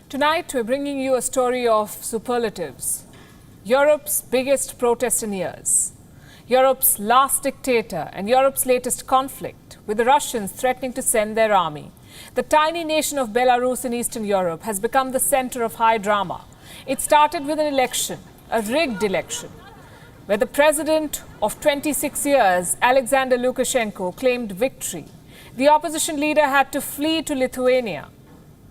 Tonight, we're bringing you a story of superlatives. Europe's biggest protest in years. Europe's last dictator and Europe's latest conflict, with the Russians threatening to send their army. The tiny nation of Belarus in Eastern Europe has become the center of high drama. It started with an election, a rigged election, where the president of 26 years, Alexander Lukashenko, claimed victory. The opposition leader had to flee to Lithuania.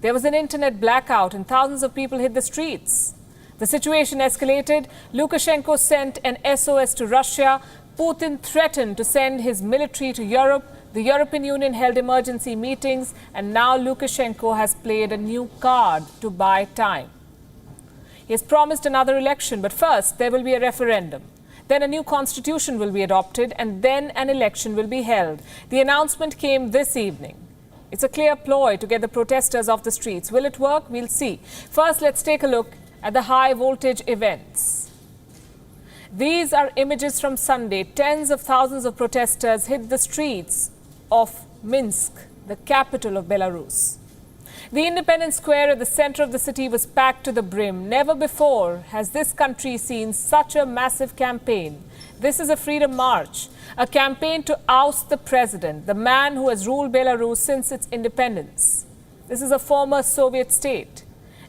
There was an internet blackout and thousands of people hit the streets. The situation escalated. Lukashenko sent an SOS to Russia. Putin threatened to send his military to Europe. The European Union held emergency meetings, and now Lukashenko has played a new card to buy time. He has promised another election, but first there will be a referendum. Then a new constitution will be adopted, and then an election will be held. The announcement came this evening. It's a clear ploy to get the protesters off the streets. Will it work? We'll see. First, let's take a look at the high voltage events. These are images from Sunday. Tens of thousands of protesters hit the streets of Minsk, the capital of Belarus. The Independence Square at the center of the city was packed to the brim. Never before has this country seen such a massive campaign. This is a freedom march, a campaign to oust the president, the man who has ruled Belarus since its independence. This is a former Soviet state.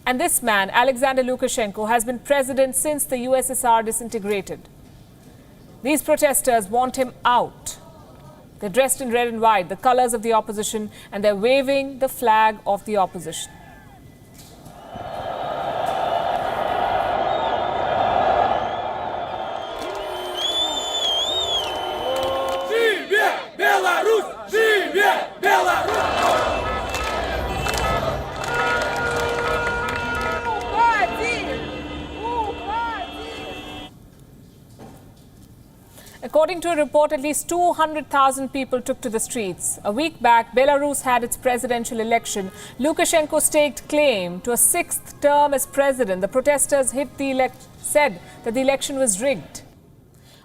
And this man, Alexander Lukashenko, has been president since the USSR disintegrated. These protesters want him out. They're dressed in red and white, the colors of the opposition, and they're waving the flag of the opposition. Живе Беларусь! Живе Беларусь! According to a report, at least 200,000 people took to the streets. A week back, Belarus had its presidential election. Lukashenko staked claim to a sixth term as president. The protesters said that the election was rigged.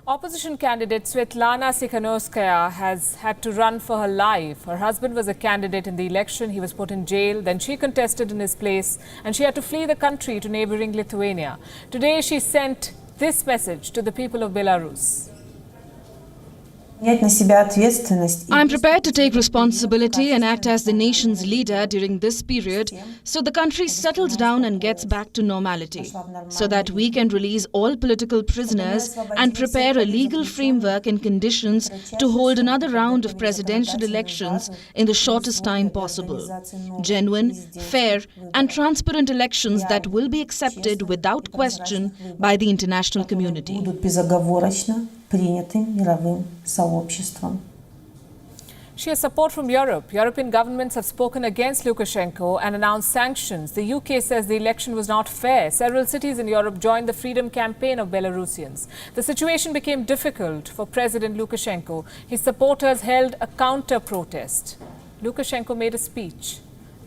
Opposition candidate Svetlana Tikhanovskaya has had to run for her life. Her husband was a candidate in the election. He was put in jail. Then she contested in his place, and she had to flee the country to neighboring Lithuania. Today, she sent this message to the people of Belarus. I'm prepared to take responsibility and act as the nation's leader during this period so the country settles down and gets back to normality, so that we can release all political prisoners and prepare a legal framework and conditions to hold another round of presidential elections in the shortest time possible. Genuine, fair and transparent elections that will be accepted without question by the international community. She has support from Europe. European governments have spoken against Lukashenko and announced sanctions. The UK says the election was not fair. Several cities in Europe joined the freedom campaign of Belarusians. The situation became difficult for President Lukashenko. His supporters held a counter-protest. Lukashenko made a speech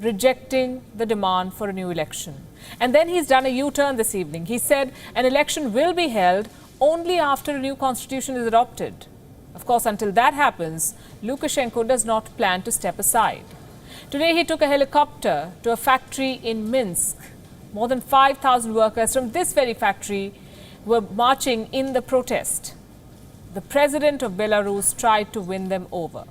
rejecting the demand for a new election. And then he's done a U-turn this evening. He said an election will be held only after a new constitution is adopted. Of course, until that happens, Lukashenko does not plan to step aside. Today, he took a helicopter to a factory in Minsk. More than 5,000 workers from this very factory were marching in the protest. The president of Belarus tried to win them over.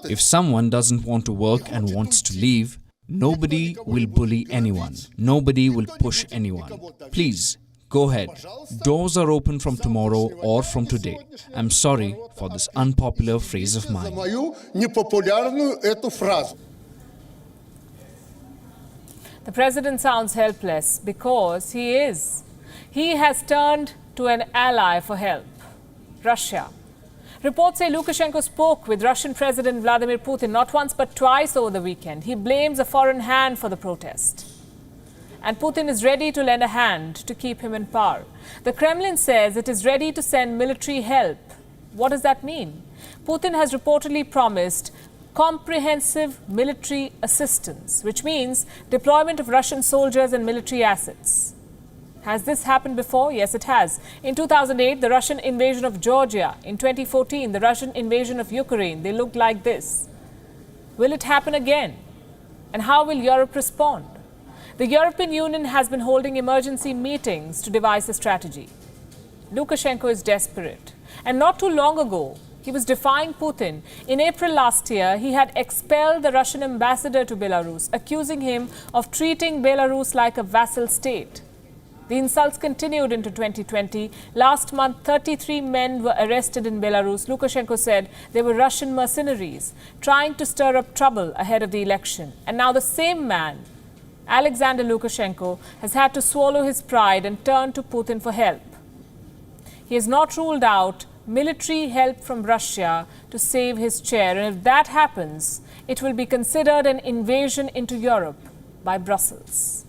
If someone doesn't want to work and wants to leave, nobody will bully anyone. Nobody will push anyone. Please, go ahead. Doors are open from tomorrow or from today. I'm sorry for this unpopular phrase of mine. The president sounds helpless because he is. He has turned to an ally for help, Russia. Reports say Lukashenko spoke with Russian President Vladimir Putin not once but twice over the weekend. He blames a foreign hand for the protest. And Putin is ready to lend a hand to keep him in power. The Kremlin says it is ready to send military help. What does that mean? Putin has reportedly promised comprehensive military assistance, which means deployment of Russian soldiers and military assets. Has this happened before? Yes, it has. In 2008, the Russian invasion of Georgia. In 2014, the Russian invasion of Ukraine. They looked like this. Will it happen again? And how will Europe respond? The European Union has been holding emergency meetings to devise a strategy. Lukashenko is desperate. And not too long ago, he was defying Putin. In April last year, he had expelled the Russian ambassador to Belarus, accusing him of treating Belarus like a vassal state. The insults continued into 2020. Last month, 33 men were arrested in Belarus. Lukashenko said they were Russian mercenaries trying to stir up trouble ahead of the election. And now the same man, Alexander Lukashenko, has had to swallow his pride and turn to Putin for help. He has not ruled out military help from Russia to save his chair. And if that happens, it will be considered an invasion into Europe by Brussels.